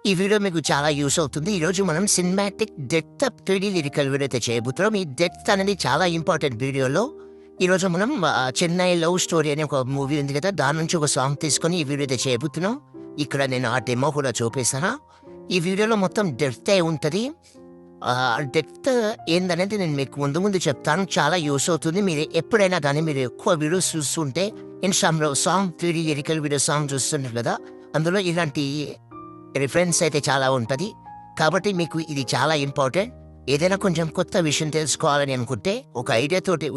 ఈ వీడియో మీకు చాలా యూస్ అవుతుంది. ఈరోజు మనం cinematic depth of 3D lyrical video అయితే చేయబోతున్నాం. ఈ డెప్త్ అనేది చాలా ఇంపార్టెంట్ వీడియోలో. ఈరోజు మనం చెన్నై లవ్ స్టోరీ అనే ఒక మూవీ ఉంది కదా, దాని నుంచి ఒక సాంగ్ తీసుకొని ఈ వీడియో అయితే చేయబోతున్నాం. ఇక్కడ నేను ఆ డెమో కూడా చూపిస్తాను. ఈ వీడియోలో మొత్తం డెప్త్ అయి ఉంటుంది. డెప్త్ ఏందనేది నేను మీకు ముందు చెప్తాను. చాలా యూస్ అవుతుంది. మీరు ఎప్పుడైనా కానీ మీరు ఎక్కువ వీడియోస్ చూస్తుంటే ఇన్స్టాగ్రామ్లో song 3D lyrical video song చూస్తుంటారు కదా, అందులో ఇలాంటి రిఫరెన్స్ అయితే చాలా ఉంటుంది. కాబట్టి మీకు ఇది చాలా ఇంపార్టెంట్. ఏదైనా కొంచెం కొత్త విషయం తెలుసుకోవాలని అనుకుంటే ఒక ఐడియా తోటి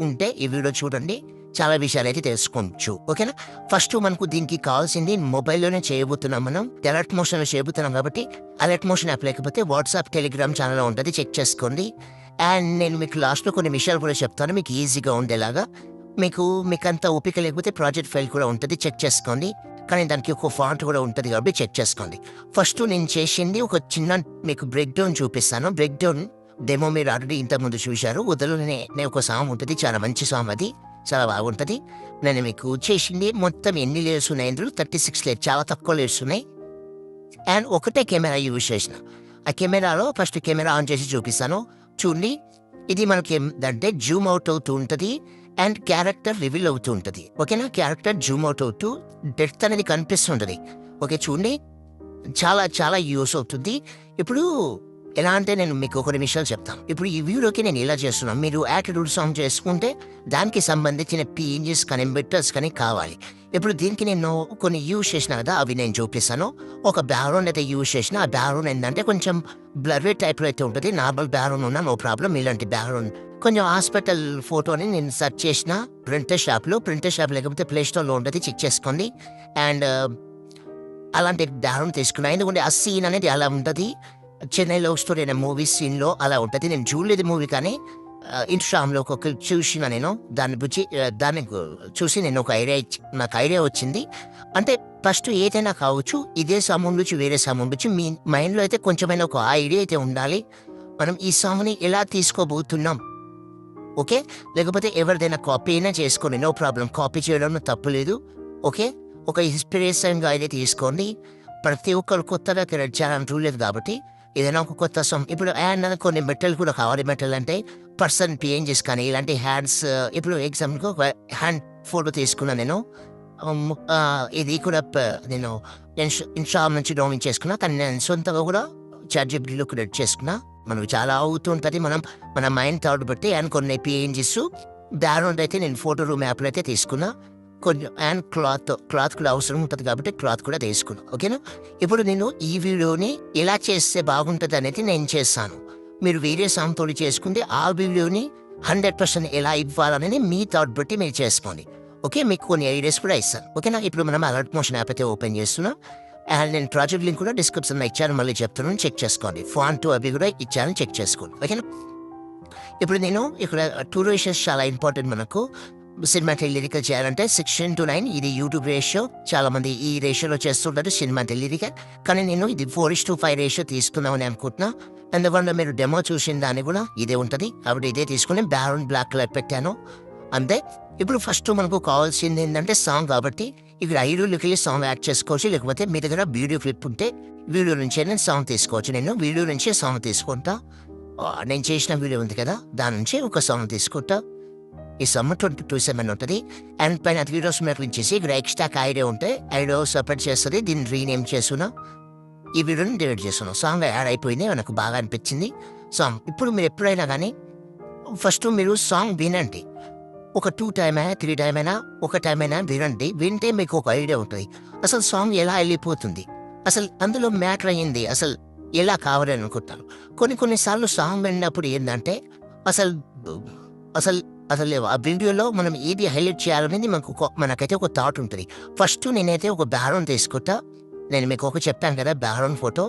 ఉంటే ఈ వీడియో చూడండి, చాలా విషయాలు అయితే తెలుసుకోవచ్చు. ఓకేనా? ఫస్ట్ మనకు దీనికి కావాల్సింది మొబైల్లోనే చేయబోతున్నాం. మనం అలర్ట్ మోషన్లో చేయబోతున్నాం కాబట్టి అలర్ట్ మోషన్ యాప్ లేకపోతే వాట్సాప్ టెలిగ్రామ్ ఛానల్లో ఉంటుంది, చెక్ చేసుకోండి. అండ్ నేను మీకు లాస్ట్లో కొన్ని విషయాలు కూడా చెప్తాను మీకు ఈజీగా ఉండేలాగా. మీకంత ఓపిక లేకపోతే ప్రాజెక్ట్ ఫైల్ కూడా ఉంటుంది, చెక్ చేసుకోండి. కానీ దానికి ఒక ఫాంట్ కూడా ఉంటుంది కాబట్టి చెక్ చేసుకోండి. ఫస్ట్ నేను చేసింది ఒక చిన్న మీకు బ్రేక్ డౌన్ చూపిస్తాను. బ్రేక్ డౌన్ డెమో మీరు ఆల్రెడీ ఇంతకుముందు చూశారు. వదలనే ఒక సాంగ్ ఉంటుంది, చాలా మంచి సాంగ్, అది చాలా బాగుంటుంది. నేను మీకు చేసింది మొత్తం ఎన్ని లేయర్స్ ఉన్నాయి ఇందులో 36 లేయర్స్, చాలా తక్కువ లేయర్స్ ఉన్నాయి. అండ్ ఒకటే కెమెరా యూజ్ చేసిన. ఆ కెమెరాలో ఫస్ట్ కెమెరా ఆన్ చేసి చూపిస్తాను చూడండి. ఇది మనకి అంటే జూమ్ అవుట్ అవుతూ ఉంటుంది అండ్ క్యారెక్టర్ రివీల్ అవుతూ ఉంటుంది. ఓకేనా? క్యారెక్టర్ జూమ్ అవుట్ అవుతూ డెప్త్ అనేది కనిపిస్తుంటుంది. ఓకే, చూడండి, చాలా చాలా యూస్ అవుతుంది. ఇప్పుడు ఎలా అంటే నేను మీకు కొన్ని విషయాలు చెప్తాను. ఇప్పుడు ఈ వీడియోకి నేను ఇలా చేస్తున్నాను. మీరు యాటిట్యూడ్ సాంగ్ చేసుకుంటే దానికి సంబంధించిన PNGs కానీ బిట్టర్స్ కానీ కావాలి. ఇప్పుడు దీనికి నేను కొన్ని యూజ్ చేసిన కదా, అవి నేను చూపిస్తాను. ఒక బ్యాక్గ్రౌండ్ అయితే యూజ్ చేసిన. ఆ బ్యాక్గ్రౌండ్ ఏంటంటే కొంచెం బ్లర్రీ టైప్లో అయితే ఉంటుంది. నార్మల్ బ్యాక్గ్రౌండ్ ఉన్నా నో ప్రాబ్లం. ఇలాంటి బ్యాక్గ్రౌండ్ కొంచెం హాస్పిటల్ ఫోటోని నేను సెర్చ్ చేసిన ప్రింటర్ షాప్ లేకపోతే ప్లే స్టోర్లో ఉంటుంది, చెక్ చేసుకోండి. అండ్ అలాంటి బ్యాక్గ్రౌండ్ తీసుకున్నా. ఎందుకంటే ఆ సీన్ అనేది అలా ఉంటుంది. చెన్నై లవ్ స్టోరీ అనే మూవీ సీన్లో అలా ఉంటుంది. నేను చూడలేదు మూవీ, కానీ ఇన్స్టాగ్రామ్లో ఒక క్లిప్ చూసిన నేను. దాన్ని చూసి నేను నాకు ఐడియా వచ్చింది. అంటే ఫస్ట్ ఏదైనా కావచ్చు, ఇదే సాంగ్ నుంచి వేరే సాంగ్ నుంచి మీ మైండ్లో అయితే కొంచెమైనా ఒక ఐడియా అయితే ఉండాలి. మనం ఈ సాంగ్ని ఎలా తీసుకోబోతున్నాం, ఓకే? లేకపోతే ఎవరిదైనా కాపీ అయినా చేసుకోండి, నో ప్రాబ్లం. కాపీ చేయడంలో తప్పు లేదు. ఓకే, ఒక ఇన్స్పిరేషన్గా అయితే తీసుకోండి. ప్రతి ఒక్కరు కొత్తగా క్రియేట్ చేయాలని రూల్ లేదు కాబట్టి ఏదైనా ఒక కొత్త సాంగ్. ఇప్పుడు కొన్ని మెటల్ కూడా కావాలి. మెటల్ అంటే పర్సన్ PNGs కానీ ఇలాంటి హ్యాండ్స్. ఇప్పుడు ఎగ్జాంపుల్గా ఒక హ్యాండ్ ఫోటో తీసుకున్నా నేను. ఇది కూడా నేను ఇన్స్టాగ్రామ్ నుంచి డౌన్లోడ్ చేసుకున్నా, కానీ నేను సొంతగా కూడా ChatGPTలో క్రియేట్ చేసుకున్నా. మనకు చాలా అవుతుంటుంది. మన మైండ్ థాట్ బట్టి. అండ్ కొన్ని PNGs బ్యాక్గ్రౌండ్ అయితే నేను ఫోటో రూమ్ యాప్లో అయితే తీసుకున్నా. కొంచెం అండ్ క్లాత్ కూడా అవసరం ఉంటుంది కాబట్టి క్లాత్ కూడా తీసుకున్నా. ఓకేనా? ఇప్పుడు నేను ఈ వీడియోని ఎలా చేస్తే బాగుంటుంది అనేది నేను చేస్తాను. మీరు వేరే సాంగ్ తోటి చేసుకుంటే ఆ వీడియోని 100% ఎలా ఇవ్వాలనేది మీ థాట్ బట్టి మీరు చేసుకోండి. ఓకే, మీకు కొన్ని ఐడియాస్ కూడా ఇస్తాను. ఓకేనా? ఇప్పుడు మనం అలర్ట్ మోషన్ యాప్ అయితే ఓపెన్ చేస్తున్నాం. అండ్ నేను ప్రాజెక్ట్ లింక్ కూడా డిస్క్రిప్షన్లో ఇచ్చాను, మళ్ళీ చెప్తున్నాను, చెక్ చేసుకోండి. ఫాంట్ అవి కూడా ఇచ్చాను, చెక్ చేసుకోండి. ఓకేనా? ఇప్పుడు నేను ఇక్కడ 2 రేషియోస్ చాలా ఇంపార్టెంట్ మనకు. సినిమాటిక్ లిరికల్ చేయాలంటే 6:9 ఇది యూట్యూబ్ రేషియో. చాలా మంది ఈ రేషియోలో చేస్తుంటారు సినిమాటిక్ లిరికల్, కానీ నేను ఇది 4:5 రేషియో తీసుకుందామని అనుకుంటున్నా. అందువల్ల మీరు డెమో చూసిన దాన్ని కూడా ఇదే ఉంటుంది కాబట్టి ఇదే తీసుకుని బ్యాక్గ్రౌండ్ బ్లాక్ కలర్ పెట్టాను, అంతే. ఇప్పుడు ఫస్ట్ మనకు కావాల్సింది ఏంటంటే సాంగ్ కాబట్టి ఇక్కడ ఐడియోలోకి వెళ్ళి సాంగ్ యాడ్ చేసుకోవచ్చు. లేకపోతే మీ దగ్గర వీడియో క్లిప్ ఉంటే వీడియో నుంచే నేను సాంగ్ తీసుకోవచ్చు. నేను వీడియో నుంచే సాంగ్ తీసుకుంటా. నేను చేసిన వీడియో ఉంది కదా, దాని నుంచి ఒక సాంగ్ తీసుకుంటా. ఈ సమ్ 22:7 ఉంటుంది. అండ్ పైన 3 రోజు మెట్లించేసి ఇక్కడ ఎక్స్ట్రా ఐడియా ఉంటే ఐడియో సపరేట్ చేస్తుంది. దీన్ని రీనేమ్ చేస్తున్నా. ఈ వీడియోని డిలీట్ చేస్తున్నాం. సాంగ్ యాడ్ అయిపోయింది, నాకు బాగా అనిపించింది సాంగ్. ఇప్పుడు మీరు ఎప్పుడైనా కానీ ఫస్ట్ మీరు సాంగ్ వినండి. ఒక 2 టైమ్ అయినా 3 టైమ్ అయినా ఒక టైం అయినా వినండి. వింటే మీకు ఒక ఐడియా ఉంటుంది అసలు సాంగ్ ఎలా వెళ్ళిపోతుంది, అసలు అందులో మ్యాటర్ అయ్యింది అసలు ఎలా కావాలని అనుకుంటారు. కొన్నిసార్లు సాంగ్ విన్నప్పుడు ఏంటంటే అసలు ఆ వీడియోలో మనం ఏది హైలైట్ చేయాలనేది మనకైతే ఒక థాట్ ఉంటుంది. ఫస్ట్ నేనైతే ఒక బ్యాక్గ్రౌండ్ తీసుకుంటా. నేను మీకు చెప్పాను కదా, బ్యాక్గ్రౌండ్ ఫోటో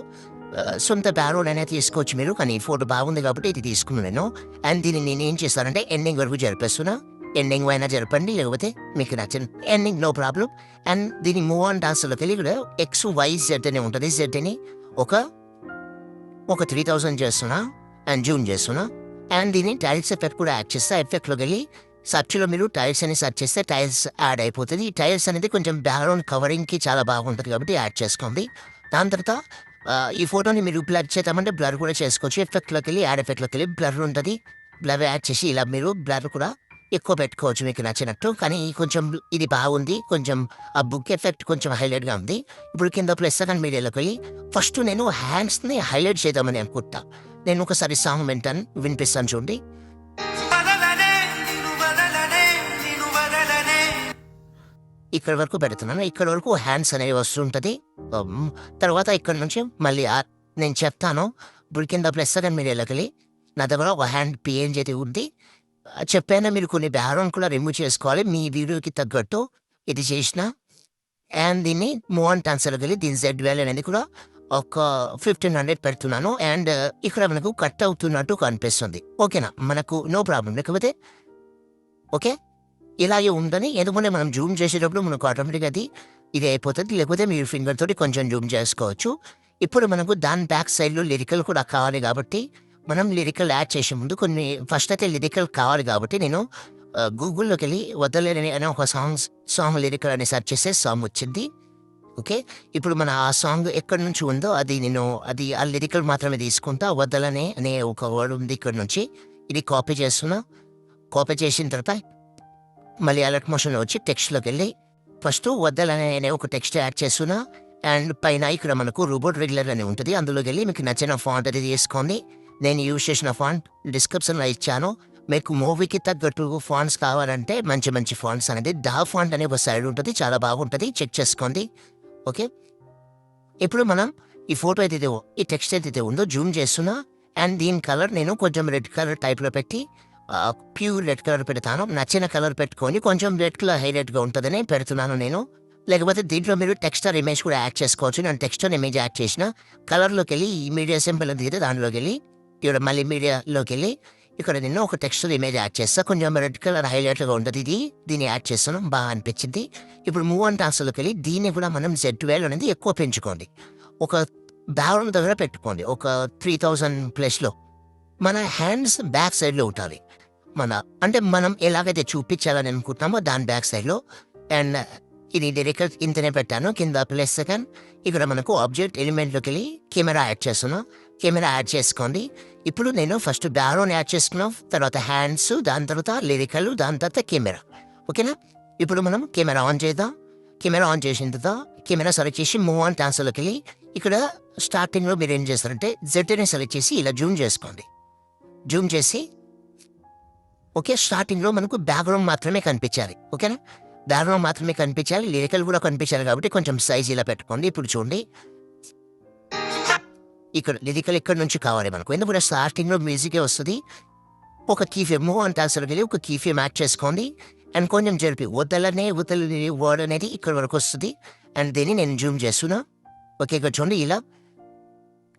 సొంత బ్యాక్గ్రౌండ్ అనేది తీసుకోవచ్చు మీరు, కానీ ఈ ఫోటో బాగుంది కాబట్టి ఇది తీసుకున్నాను నేను. అండ్ దీన్ని నేను ఏం చేస్తానంటే ఎండింగ్ వరకు జరిపేస్తున్నా. ఎండింగ్ అయినా జరపండి, లేకపోతే మీకు నచ్చిన ఎండింగ్, నో ప్రాబ్లం. అండ్ దీన్ని మూవ్ ఆన్ డాన్స్లోకి వెళ్ళి ఇక్కడ XYZ అని ఉంటుంది. Z అని ఒక 3000 చేస్తున్నా అండ్ జూమ్ చేస్తున్నా. అండ్ దీన్ని టైల్స్ ఎఫెక్ట్ కూడా యాడ్ చేస్తా. ఎఫెక్ట్లోకి వెళ్ళి సర్చ్లో మీరు టైల్స్ అని సెర్చ్ చేస్తే టైల్స్ యాడ్ అయిపోతుంది. ఈ టైల్స్ అనేది కొంచెం బ్యాక్గ్రౌండ్ కవరింగ్కి చాలా బాగుంటుంది కాబట్టి యాడ్ చేసుకోండి. దాని తర్వాత ఈ ఫోటోని మీరు బ్లర్ చేద్దామంటే బ్లర్ కూడా చేసుకోవచ్చు. ఎఫెక్ట్‌లోకి వెళ్ళి యాడ్ ఎఫెక్ట్‌లోకి వెళ్ళి బ్లర్ ఉంటది. బ్లర్ యాడ్ చేసి ఇలా మీరు బ్లర్ కూడా ఎక్కువ పెట్టుకోవచ్చు మీకు నచ్చినట్టు. కానీ కొంచెం ఇది బాగుంది. కొంచెం ఆ బుక్ ఎఫెక్ట్ కొంచెం హైలైట్‌గా ఉంది. ఇప్పుడు కింద ప్లస్ సెకండ్ మీడియాలోకి వెళ్ళి ఫస్ట్ నేను హ్యాండ్స్‌ని హైలైట్ చేద్దామని అనుకుంటా. నేను ఒకసారి సాంగ్ వినిపిస్తాను చూడండి. ఇక్కడి వరకు పెడుతున్నాను. ఇక్కడి వరకు హ్యాండ్స్ అనేవి వస్తుంటది. తర్వాత ఇక్కడి నుంచి మళ్ళీ నేను చెప్తాను. ఇప్పుడు కింద ప్లస్ సెకండ్ మీడియాలోకెళ్ళి నా దగ్గర ఒక హ్యాండ్ పిఎన్‌జీ అయితే ఉంది. చెప్పాను మీరు కొన్ని బ్యాక్‌గ్రౌండ్ కూడా రిమూవ్ చేసుకోవాలి. మీ వీడియోకి తగ్గట్టు ఇది చేసిన. అండ్ దీన్ని మూవ్ ఆన్ ట్రాన్స్‌ఫర్‌లోకెళ్ళి దీని జెడ్ వాల్యూ అనేది కూడా ఒక 1500 పెడుతున్నాను. అండ్ ఇక్కడ మనకు కట్ అవుతున్నట్టు కనిపిస్తుంది. ఓకేనా? మనకు నో ప్రాబ్లమ్. లేకపోతే ఓకే. ఇలాగే ఉందని ఎందుకంటే మనం జూమ్ చేసేటప్పుడు మనకు ఆటోమేటిక్‌గా ఇది అయిపోతది. లేకపోతే మీరు ఫింగర్ తోటి కొంచెం జూమ్ చేసుకోవచ్చు. ఇప్పుడు మనకు దాని బ్యాక్ సైడ్‌లో లిరికల్ కూడా కావాలి కాబట్టి మనం లిరికల్ యాడ్ చేసే ముందు కొన్ని ఫస్ట్ అయితే లిరికల్ కావాలి కాబట్టి నేను గూగుల్‌లోకెళ్ళి 'వదలలేని' అనే ఒక సాంగ్ లిరికల్ అని సెర్చ్ చేస్తే సాంగ్ వచ్చింది. ఓకే. ఇప్పుడు మన ఆ సాంగ్ ఎక్కడి నుంచి ఉందో అది ఆ లిరికల్ మాత్రమే తీసుకుంటా. 'వదలనే' అనే ఒక వర్డ్ ఉంది ఇక్కడి నుంచి. ఇది కాపీ చేస్తున్నా. కాపీ చేసిన తర్వాత మళ్ళీ అలర్ట్ మోషన్‌లో వచ్చి టెక్స్ట్‌లోకెళ్ళి ఫస్టు 'వదలనే' అనే ఒక టెక్స్ట్ యాడ్ చేస్తున్నా. అండ్ పైన ఇక్కడ మనకు రోబోట్ రెగ్యులర్ అని ఉంటది. అందులోకెళ్ళి మీకు నచ్చిన ఫాంట్ అది తీసుకోండి. నేను యూజ్ చేసిన ఫాంట్ డిస్క్రిప్షన్‌లో ఇచ్చాను. మీకు మూవీకి తగ్గట్టు ఫాంట్స్ కావాలంటే మంచి మంచి ఫాంట్స్ అనేది ఫాంట్ అనే ఒక సైడ్ ఉంటది. చాలా బాగుంటది. చెక్ చేసుకోండి. ఓకే. ఇప్పుడు మనం ఈ ఫోటో ఏదైతే ఈ టెక్స్ట్ ఏదైతే ఉందో జూమ్ చేస్తున్నా. అండ్ దీని కలర్ నేను కొంచెం రెడ్ కలర్ టైప్‌లో పెట్టి ప్యూర్ రెడ్ కలర్ పెడతాను. నచ్చిన కలర్ పెట్టుకొని కొంచెం రెడ్ కలర్ హైలైట్‌గా ఉంటదని పెడుతున్నాను నేను. లేకపోతే దీంట్లో మీరు టెక్స్చర్ ఇమేజ్ కూడా యాడ్ చేసుకోవచ్చు. నేను టెక్స్చర్ ఇమేజ్ యాడ్ చేసిన. కలర్‌లోకెళ్ళి ఈ మీడియా సింబల్ ఉంది కదా దాంట్లోకెళ్ళి ఇక్కడ మళ్ళీ మీడియాలోకెళ్ళి ఇక్కడ నేను ఒక టెక్స్చర్ ఇమేజ్ యాడ్ చేస్తా. కొంచెం రెడ్ కలర్ హైలైట్‌గా ఉంటది దీన్ని యాడ్ చేస్తున్నాం. బాగా అనిపించింది. ఇప్పుడు మూవ్ ఆన్ ట్రాన్స్‌ఫర్‌లోకెళ్ళి దీన్ని కూడా మనం జెడ్ వాల్యూ అనేది ఎక్కువ పెంచుకోండి. ఒక బ్యాక్‌గ్రౌండ్ దగ్గర పెట్టుకోండి. ఒక 3000 ప్లస్‌లో. మన హ్యాండ్స్ బ్యాక్ సైడ్‌లో ఉండాలి. అంటే మనం ఎలాగైతే చూపించాలని అనుకుంటున్నామో దాని బ్యాక్ సైడ్‌లో. అండ్ ఇది లిరికల్ ఇంతనే పెట్టాను. కింద ప్లస్ సెకండ్ ఇక్కడ మనకు ఆబ్జెక్ట్ ఎలిమెంట్‌లోకెళ్ళి కెమెరా యాడ్ చేస్తున్నాం. కెమెరా యాడ్ చేసుకోండి. ఇప్పుడు నేను ఫస్ట్ బ్యాక్‌గ్రౌండ్ యాడ్ చేసుకున్నాం. తర్వాత హ్యాండ్స్, దాని తర్వాత లిరికల్, దాని తర్వాత కెమెరా. ఓకేనా? ఇప్పుడు మనం కెమెరా ఆన్ చేద్దాం. కెమెరా ఆన్ చేసిన తర్వాత కెమెరా సెలెక్ట్ చేసి మూవ్ ఆన్ ట్రాన్స్‌ఫర్‌లోకెళ్ళి ఇక్కడ స్టార్టింగ్‌లో మీరేం చేస్తారంటే జెడ్‌ని సెలెక్ట్ చేసి ఇలా జూమ్ చేసుకోండి. జూమ్ చేసి ఓకే. స్టార్టింగ్‌లో మనకు బ్యాక్‌గ్రౌండ్ మాత్రమే కనిపించాలి. ఓకేనా? బ్యాక్‌గ్రౌండ్ మాత్రమే కనిపించాలి. లిరికల్ కూడా కనిపించాలి కాబట్టి కొంచెం సైజ్ ఇలా పెట్టుకోండి. ఇప్పుడు చూడండి. ఇక్కడ లిరికల్ ఇక్కడి నుంచి కావాలి మనకు. ఎందుకంటే స్టార్టింగ్‌లో మ్యూజికే వస్తది. ఒక కీ ఫ్రేమ్ మూవ్ ఆన్ ట్రాన్స్‌ఫర్‌లోకెళ్ళి ఒక కీ ఫ్రేమ్ యాడ్ చేసుకోండి. అండ్ కొంచెం జరిపి వదలనే వర్డ్ అనేది ఇక్కడి వరకు వస్తది. అండ్ దీన్ని నేను జూమ్ చేస్తున్నా. ఓకే. ఇక్కడ చూడండి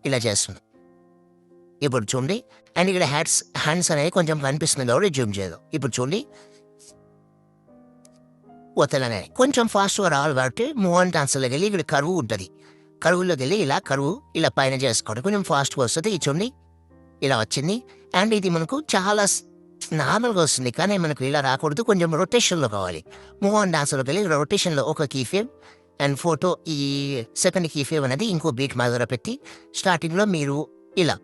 ఇలా చేస్తున్నా. ఇప్పుడు చూడండి. అండ్ ఇక్కడ హ్యాండ్స్ అనేవి కొంచెం కనిపిస్తుంది కాబట్టి జూమ్ చేద్దాం. ఇప్పుడు చూడండి. వదలనే కొంచెం ఫాస్ట్‌గా రావాలి కాబట్టి మూవ్ ఆన్ ట్రాన్స్‌ఫర్‌లోకెళ్ళి ఇక్కడ కర్వ్ ఉంటది. కర్వ్‌లోకెళ్ళి ఇలా పైన చేసుకోండి. కొంచెం ఫాస్ట్‌గా వస్తది. ఇది చూడండి. ఇలా వచ్చింది. అండ్ ఇది మనకు చాలా నార్మల్‌గా వస్తుంది. కానీ మనకు ఇలా రాకూడదు. కొంచెం రొటేషన్‌లో కావాలి. మూవ్ ఆన్ ట్రాన్స్‌ఫర్‌లోకెళ్ళి రొటేషన్‌లో ఒక కీ ఫ్రేమ్ అండ్ ఫోటో ఈ సెకండ్ కీ ఫ్రేమ్ అనేది ఇంకో బీట్ దగ్గర పెట్టి స్టార్టింగ్‌లో మీరు ఇలా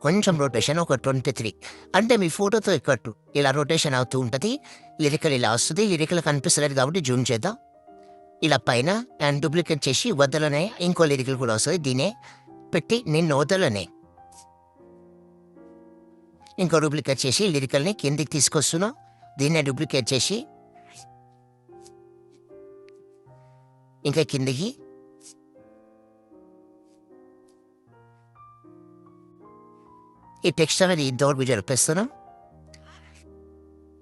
కొంచెం రొటేషన్ ఒక 23 అంటే మీ ఫోటోతో ఎక్కట్టు ఇలా రొటేషన్ అవుతూ ఉంటది. లిరికల్ ఇలా వస్తది. లిరికల్ కనిపిస్తలేదు కాబట్టి జూమ్ చేద్దాం. ఇలా పైన అండ్ డూప్లికేట్ చేసి వదలనే ఇంకో లిరికల్ కూడా వస్తది. దీన్నే పెట్టి నిన్ను వదలనే ఇంకో డూప్లికేట్ చేసి లిరికల్‌ని కిందికి తీసుకొస్తున్నా. దీన్నే డూప్లికేట్ చేసి ఇంకా కిందికి ఈ టెక్స్ట్ అనేది ఇంతవరకు జరిపిస్తున్నాం.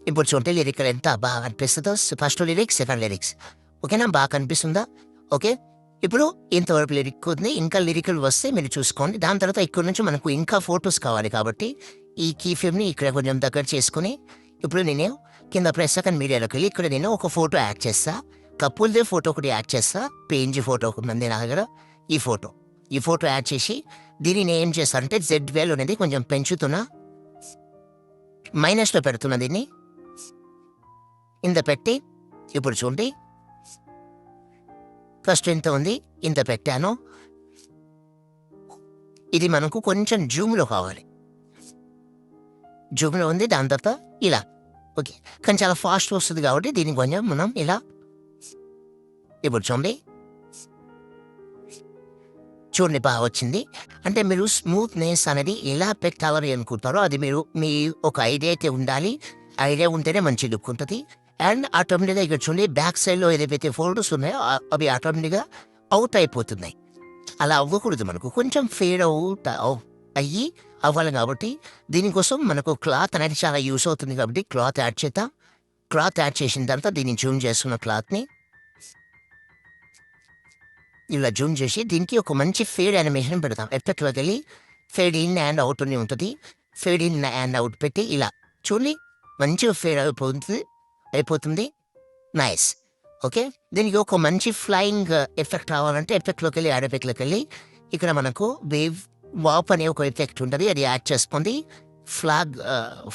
ఇప్పుడు చూడండి లిరికల్ ఎంత బాగా అనిపిస్తుందో. First lyrics, second lyrics. ఓకేనా? బాగా కనిపిస్తుందా? ఓకే. ఇప్పుడు ఇంతవరకు లిరిక్ ఉంది. ఇంకా లిరికల్ వస్తే మీరు చూసుకోండి. దాని తర్వాత ఇక్కడి నుంచి మనకు ఇంకా ఫోటోస్ కావాలి కాబట్టి ఈ కీ ఫ్రేమ్‌ని ఇక్కడ కొంచెం దగ్గర చేసుకొని ఇప్పుడు నేను కింద ప్లస్ సెకండ్ మీడియాలోకెళ్ళి ఇక్కడ నేను ఒక ఫోటో యాడ్ చేస్తా. కపుల్‌దే ఫోటో ఒకటి యాడ్ చేస్తా. పీఎన్‌జీ ఫోటో ఒకటి ఉంది నా దగ్గర. ఈ ఫోటో యాడ్ చేసి దీన్ని నేను ఏం చేస్తానంటే జెడ్ వాల్యూ అనేది కొంచెం పెంచుతున్నా. మైనస్‌లో పెడుతున్నా దీన్ని. ఇంత పెట్టి ఇప్పుడు చూడండి. ఫస్ట్ ఇంత ఉంది. ఇంత పెట్టాను. ఇది మనకు కొంచెం జూమ్లో కావాలి. జూమ్లో ఉంది, దాని తర్వాత ఇలా. ఓకే, కానీ చాలా ఫాస్ట్ వస్తుంది కాబట్టి దీన్ని కొంచెం మనం ఇలా. ఇప్పుడు చూడండి బాగా వచ్చింది. అంటే మీరు స్మూత్నెస్ అనేది ఎలా పెట్టాలని అనుకుంటారో అది మీరు మీ ఒక ఐడియా అయితే ఉండాలి. ఐడియా ఉంటేనే మంచి లుక్ ఉంటుంది. అండ్ ఆటోమేటిక్గా ఇక్కడ చూడండి బ్యాక్ సైడ్లో ఏదైతే ఫోల్డర్స్ ఉన్నాయో అవి ఆటోమేటిక్గా అవుట్ అయిపోతున్నాయి. అలా అవ్వకూడదు, మనకు కొంచెం ఫేడ్ అవుట్ అయ్యి అవ్వాలి. కాబట్టి దీనికోసం మనకు క్లాత్ అనేది చాలా యూస్ అవుతుంది. కాబట్టి క్లాత్ యాడ్ చేద్దాం. క్లాత్ యాడ్ చేసిన తర్వాత దీన్ని జూమ్ చేస్తున్న క్లాత్ని ఇలా జూమ్ చేసి దీనికి ఒక మంచి ఫేడ్ యానిమేషన్ పెడతాం. ఎఫెక్ట్లోకి వెళ్ళి ఫేడ్ ఇన్ అండ్ అవుట్ అని ఉంటుంది. ఫేడ్ ఇన్ అండ్ అవుట్ పెట్టి ఇలా చూడండి మంచిగా ఫేడ్ అయిపోతుంది. నైస్. ఓకే, దీనికి ఒక మంచి ఫ్లయింగ్ ఎఫెక్ట్ రావాలంటే ఎఫెక్ట్లోకి వెళ్ళి యాడ్ ఎఫెక్ట్లోకి వెళ్ళి ఇక్కడ మనకు వేవ్ వాప్ అనే ఒక ఎఫెక్ట్ ఉంటుంది, అది యాడ్ చేసుకోండి.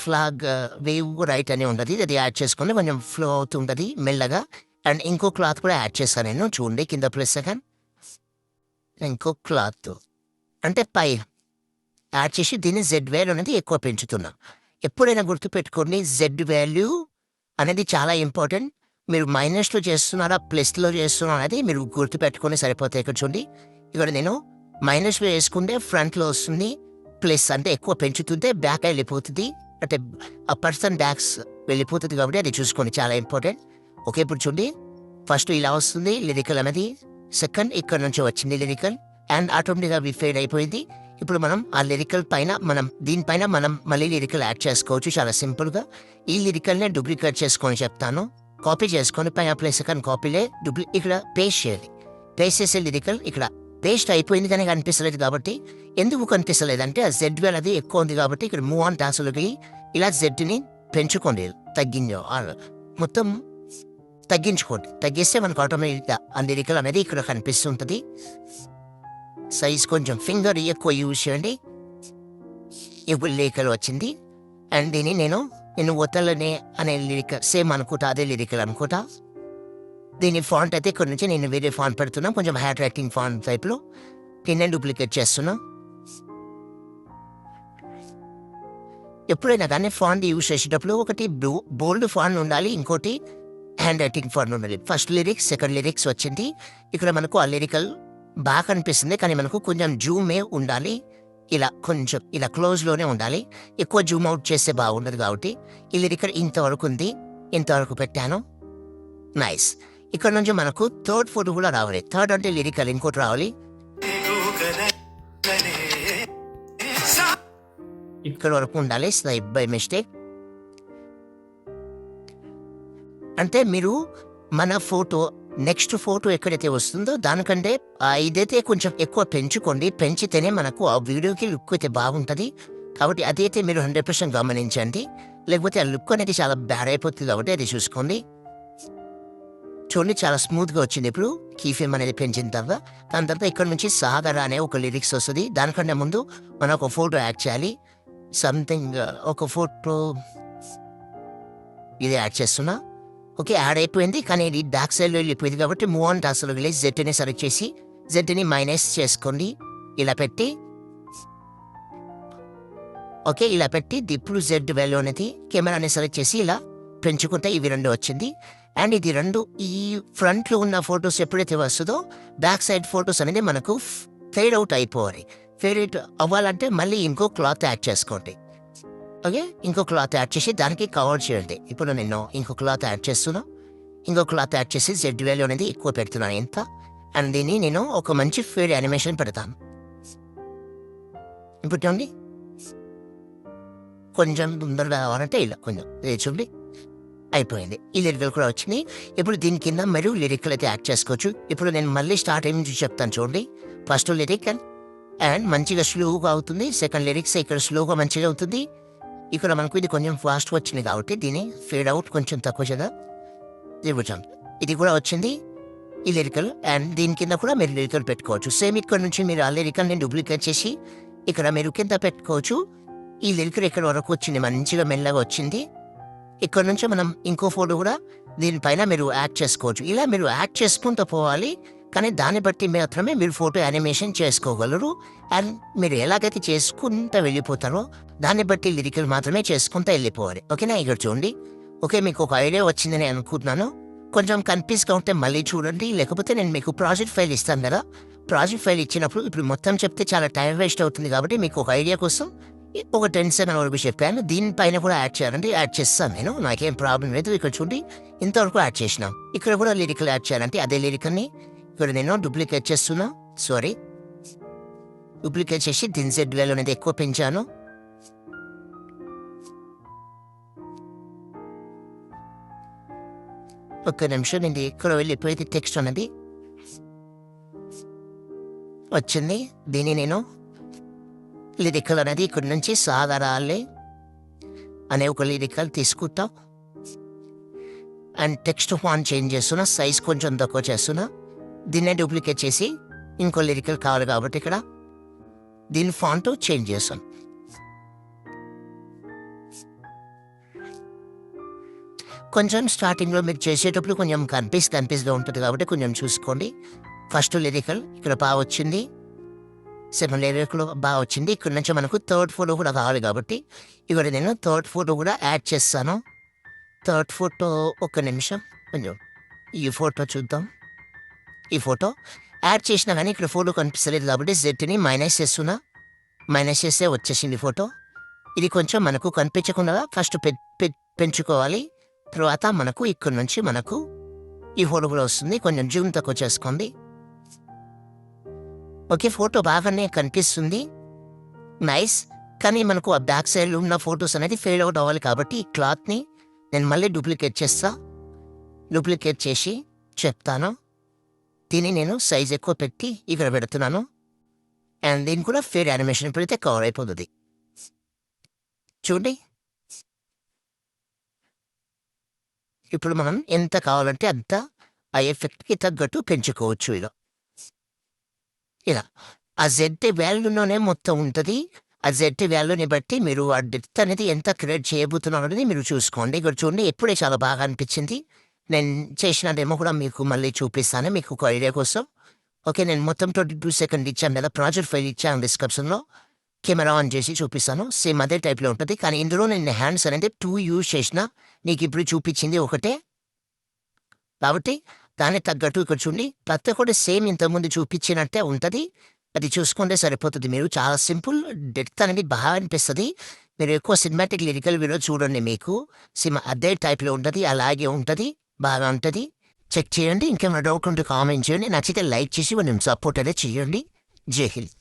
ఫ్లాగ్ వేవ్ రైట్ అనే ఉంటుంది, అది యాడ్ చేసుకొని కొంచెం ఫ్లో అవుతుంటుంది మెల్లగా. అండ్ ఇంకో క్లాత్ కూడా యాడ్ చేస్తాను నేను, చూడండి కింద ప్లస్ సెకండ్ ఇంకో క్లాత్ అంటే పై యాడ్ చేసి దీన్ని జెడ్ వాల్యూ అనేది ఎక్కువ పెంచుతున్నాం. ఎప్పుడైనా గుర్తుపెట్టుకోండి, జెడ్ వాల్యూ అనేది చాలా ఇంపార్టెంట్. మీరు మైనస్లో చేస్తున్నారా ప్లస్లో చేస్తున్నారా అనేది మీరు గుర్తుపెట్టుకొని సరిపోతాయి. ఇక్కడ చూడండి, ఇక్కడ నేను మైనస్లో వేసుకుంటే ఫ్రంట్లో వస్తుంది, ప్లస్ అంటే ఎక్కువ పెంచుతుంటే బ్యాక్ వెళ్ళిపోతుంది, అంటే ఆ పర్సన్ బ్యాక్స్ వెళ్ళిపోతుంది. కాబట్టి అది చూసుకోండి, చాలా ఇంపార్టెంట్. ఓకే, ఇప్పుడు చూడండి ఫస్ట్ ఇలా వస్తుంది లిరికల్ అనేది, సెకండ్ ఇక్కడ నుంచి వచ్చింది లిరికల్ అండ్ ఆటోమేటిక్గా అవి ఫేడ్ అయిపోయింది. ఇప్పుడు మనం ఆ లిరికల్ పైన దీనిపైన మనం మళ్ళీ లిరికల్ యాడ్ చేసుకోవచ్చు చాలా సింపుల్గా. ఈ లిరికల్నే డూప్లికేట్ చేసుకొని చెప్తాను. కాపీ చేసుకొని పైన ప్లస్ సెకండ్ కాపీలే ఇక్కడ పేస్ట్ చేయాలి. పేస్ట్ చేసే లిరికల్ ఇక్కడ పేస్ట్ అయిపోయింది కానీ కనిపిస్తలేదు. కాబట్టి ఎందుకు కనిపిస్తలేదు అంటే ఆ జెడ్ వాల్యూ అది ఎక్కువ ఉంది కాబట్టి ఇక్కడ మూవ్ ఆన్ టాస్క్లకి ఇలా జెడ్ని పెంచుకోండి, మొత్తం తగ్గించుకోండి. తగ్గిస్తే మనకు ఆటోమేటిక్గా ఆ లిరికల్ అనేది ఇక్కడ కనిపిస్తుంటుంది. సైజ్ కొంచెం ఫింగర్ ఎక్కువ యూజ్ చేయండి. ఇప్పుడు లిరికల్ వచ్చింది అండ్ దీన్ని నేను వతలనే అనే లిరికల్ సేమ్ అనుకుంటా, అదే లిరికల్ అనుకుంటా. దీని ఫాంట్ అయితే ఇక్కడ నుంచి నేను వేరే ఫాంట్ పెడుతున్నా, కొంచెం హ్యాండ్ రైటింగ్ ఫాంట్ టైప్లో. దీన్ని డూప్లికేట్ చేస్తున్నా. ఎప్పుడైనా కానీ ఫాంట్ యూజ్ చేసేటప్పుడు ఒకటి బోల్డ్ ఫాంట్ ఉండాలి, ఇంకోటి హ్యాండ్ రైటింగ్ ఫాంట్ ఉండాలి. ఫస్ట్ లిరిక్స్ సెకండ్ లిరిక్స్ వచ్చింది. ఇక్కడ మనకు ఆ లిరికల్ బాగా కనిపిస్తుంది కానీ మనకు కొంచెం జూమే ఉండాలి. ఇలా కొంచెం ఇలా క్లోజ్లోనే ఉండాలి, ఎక్కువ జూమ్ అవుట్ చేస్తే బాగుండదు. కాబట్టి ఈ లిరికల్ ఇంతవరకు ఉంది, ఇంతవరకు పెట్టాను. నైస్. ఇక్కడ నుంచి మనకు థర్డ్ ఫోటో కూడా రావాలి. థర్డ్ అంటే లిరికల్ ఇంకోటి రావాలి. ఇక్కడ వరకు ఉండాలి స్లైడ్ బై మిస్టేక్. అంటే మీరు మన ఫోటో నెక్స్ట్ ఫోటో ఎక్కడైతే వస్తుందో దానికంటే ఇదైతే కొంచెం ఎక్కువ పెంచుకోండి. పెంచితేనే మనకు ఆ వీడియోకి లుక్ అయితే బాగుంటుంది. కాబట్టి అదైతే మీరు 100% గమనించండి, లేకపోతే ఆ లుక్ అనేది చాలా బ్యాడ్ అయిపోతుంది. కాబట్టి అది చూసుకోండి. చూడండి చాలా స్మూత్గా వచ్చింది. ఇప్పుడు కీఫేమ్ అనేది పెంచిన తర్వాత దాని తర్వాత ఇక్కడ నుంచి సాగర్ అనే ఒక లిరిక్స్ వస్తుంది. దానికంటే ముందు మనం ఒక ఫోటో యాడ్ చేయాలి. సంథింగ్ ఒక ఫోటో ఇది యాడ్ చేస్తున్నా. ఓకే, యాడ్ అయిపోయింది కానీ ఇది బ్యాక్ సైడ్లో వెళ్ళిపోయింది కాబట్టి మూవ్ ఆన్ టాస్క్లో వెళ్ళి జెడ్ని సెలెక్ట్ చేసి జెడ్ని మైనస్ చేసుకోండి. ఇలా పెట్టి ఓకే, ఇలా పెట్టి ఇప్పుడు జెడ్ వాల్యూ అనేది కెమెరాని సెలెక్ట్ చేసి ఇలా పెంచుకుంటే ఇవి రెండు వచ్చింది. అండ్ ఇది రెండు ఈ ఫ్రంట్లో ఉన్న ఫొటోస్ ఎప్పుడైతే వస్తుందో బ్యాక్ సైడ్ ఫొటోస్ అనేది మనకు ఫేడ్ అవుట్ అయిపోవాలి. ఫేడ్ అవుట్ అవ్వాలంటే మళ్ళీ ఇంకో క్లాత్ యాడ్ చేసుకోండి. ఓకే, ఇంకో క్లాత్ యాడ్ చేసి దానికి కవర్ చేయండి. ఇప్పుడు నేను ఇంకో క్లాత్ యాడ్ చేస్తున్నా. ఇంకో క్లాత్ యాడ్ చేసి జెడ్ వాల్యూ అనేది ఎక్కువ పెడుతున్నాను ఎంత. అండ్ దీన్ని నేను ఒక మంచి ఫేడ్ యానిమేషన్ పెడతాను. ఇప్పుడు చూడండి కొంచెం తొందరగా కావాలంటే ఇలా కొంచెం చూడండి అయిపోయింది. ఈ లిరికల్ కూడా వచ్చింది. ఇప్పుడు దీని కింద మరియు లిరికల్ అయితే యాడ్ చేసుకోవచ్చు. ఇప్పుడు నేను మళ్ళీ స్టార్ట్ అయ్యి నుంచి చెప్తాను చూడండి. ఫస్ట్ లిరిక్ అండ్ మంచిగా స్లోగా అవుతుంది. సెకండ్ లిరిక్స్ ఇక్కడ స్లోగా మంచిగా అవుతుంది. ఇక్కడ మనకు ఇది కొంచెం ఫాస్ట్ వచ్చింది కాబట్టి దీన్ని ఫేడ్ అవుట్ కొంచెం తక్కువ చేద్దాం. ఇది కూడా వచ్చింది ఈ లిరికల్. అండ్ దీని కింద కూడా మీరు లిరికల్ పెట్టుకోవచ్చు. సేమ్ ఇక్కడ నుంచి మీరు ఆ లిరికల్ని డూప్లికేట్ చేసి ఇక్కడ మీరు కింద పెట్టుకోవచ్చు. ఈ లిరికల్ ఇక్కడ వరకు వచ్చింది, మంచిగా మెల్లగా వచ్చింది. ఇక్కడ నుంచి మనం ఇంకో ఫోటో కూడా దీనిపైన మీరు యాడ్ చేసుకోవచ్చు. ఇలా మీరు యాడ్ చేసుకుంటూ పోవాలి. కానీ దాన్ని బట్టి మాత్రమే మీరు ఫోటో యానిమేషన్ చేసుకోగలరు. అండ్ మీరు ఎలాగైతే చేసుకుంటూ వెళ్ళిపోతారో దాన్ని బట్టి లిరికల్ మాత్రమే చేసుకుంటూ వెళ్ళిపోవాలి. ఓకేనా? ఇక్కడ చూడండి. ఓకే, మీకు ఒక ఐడియా వచ్చిందని అనుకుంటున్నాను. కొంచెం కన్ఫ్యూజ్గా ఉంటే మళ్ళీ చూడండి, లేకపోతే నేను మీకు ప్రాజెక్ట్ ఫైల్ ఇస్తాను కదా, ప్రాజెక్ట్ ఫైల్ ఇచ్చినప్పుడు ఇప్పుడు మొత్తం చెప్తే చాలా టైం వేస్ట్ అవుతుంది కాబట్టి మీకు ఒక ఐడియా కోసం ఒక 10 సెకండ్ వరకు చెప్పాను. దీనిపైన కూడా యాడ్ చేయాలంటే యాడ్ చేస్తాను నేను, నాకేం ప్రాబ్లం లేదు. ఇక్కడ చూడండి, ఇంతవరకు యాడ్ చేసినాం. ఇక్కడ కూడా లిరికల్ యాడ్ చేయాలంటే అదే లిరికల్ని ఇక్కడ నేను డూప్లికేట్ చేస్తున్నా. సారీ, డూప్లికేట్ చేసి దీని Z వాల్యూ అనేది ఎక్కువ పెంచాను. ఒక్క నిమిషం, నేను ఇక్కడ వెళ్ళిపోయింది టెక్స్ట్ అనేది వచ్చింది. దీన్ని నేను లిరికల్ అనేది ఇక్కడ నుంచి సాగరాలే అనే ఒక లిరికల్ తీసుకుంటాం. అండ్ టెక్స్ట్ ఫాంట్ చేంజ్ చేస్తున్నా, సైజ్ కొంచెం తక్కువ చేస్తున్నా. దీన్నే డూప్లికేట్ చేసి ఇంకో లిరికల్ కావాలి కాబట్టి ఇక్కడ దీని ఫాంట్ చేంజ్ చేస్తాను. కొంచెం స్టార్టింగ్లో మీరు చేసేటప్పుడు కొంచెం కన్ఫ్యూజ్గా ఉంటుంది కాబట్టి కొంచెం చూసుకోండి. ఫస్ట్ లిరికల్ ఇక్కడ బాగా వచ్చింది, సెకండ్ లిరికల్ బాగా వచ్చింది. ఇక్కడ నుంచి మనకు థర్డ్ ఫోటో కూడా కావాలి కాబట్టి ఇక్కడ నేను థర్డ్ ఫోటో కూడా యాడ్ చేస్తాను. థర్డ్ ఫోటో ఒక్క నిమిషం, కొంచెం ఈ ఫోటో చూద్దాం. ఈ ఫోటో యాడ్ చేసినా కానీ ఇక్కడ ఫోటో కనిపిస్తలేదు కాబట్టి జెడ్ని మైనస్ చేస్తున్నా. మైనస్ చేస్తే వచ్చేసింది ఫోటో. ఇది కొంచెం మనకు కనిపించకుండా ఫస్ట్ పెంచుకోవాలి. తర్వాత మనకు ఇక్కడ నుంచి మనకు ఈ ఫోటో కూడా వస్తుంది. కొంచెం జూమ్ తక్కువ చేసుకోండి. ఓకే, ఫోటో బాగానే కనిపిస్తుంది, నైస్. కానీ మనకు ఆ బ్యాక్ సైడ్లో ఉన్న ఫొటోస్ అనేది ఫేడ్ అవుట్ అవ్వాలి కాబట్టి ఈ క్లాత్ని నేను మళ్ళీ డూప్లికేట్ చేస్తా. డూప్లికేట్ చేసి చెప్తాను. దీన్ని నేను సైజ్ ఎక్కువ పెట్టి ఇక్కడ పెడుతున్నాను. అండ్ దీన్ని కూడా ఫేడ్ యానిమేషన్ పెడితే కవర్ అయిపోతుంది. చూడండి, ఇప్పుడు మనం ఎంత కావాలంటే అంత ఆ ఎఫెక్ట్కి తగ్గట్టు పెంచుకోవచ్చు. ఇలా ఆ Z వాల్యూలోనే మొత్తం ఉంటుంది. ఆ Z వాల్యూని బట్టి మీరు ఆ డెప్త్ అనేది ఎంత క్రియేట్ చేయబోతున్నారు అనేది మీరు చూసుకోండి. ఇక్కడ చూడండి, ఎప్పుడే చాలా బాగా అనిపించింది. నేను చేసిన డెమో కూడా మీకు మళ్ళీ చూపిస్తాను మీకు ఒక ఐడియా కోసం. ఓకే, నేను మొత్తం 22 సెకండ్ ఇచ్చాను కదా, ప్రాజెక్ట్ ఫైల్ ఇచ్చాను డిస్క్రిప్షన్లో. కెమెరా ఆన్ చేసి చూపిస్తాను. సేమ్ అదే టైప్లో ఉంటుంది, కానీ ఇందులో నేను హ్యాండ్స్ అనేది 2 యూజ్ చేసిన. నీకు ఇప్పుడు చూపించింది ఒకటే కాబట్టి దానికి తగ్గట్టు ఇక్కడ చూడండి, ప్రతి ఒక్కటి సేమ్ ఇంతకుముందు చూపించినట్టే ఉంటుంది. అది చూసుకుంటే సరిపోతుంది. మీరు చాలా సింపుల్, డెప్త్ అనేది బాగా అనిపిస్తుంది. మీరు ఎక్కువ సినిమాటిక్ లిరికల్ వీడియో చూడండి, మీకు అదే టైప్లో ఉంటుంది, అలాగే ఉంటుంది, బాగా ఉంటుంది. చెక్ చేయండి. ఇంకేమైనా డౌట్ ఉంటే కామెంట్ చేయండి. నచ్చితే లైక్ చేసి కొంచెం సపోర్ట్ అనేది చేయండి. జై హింద్.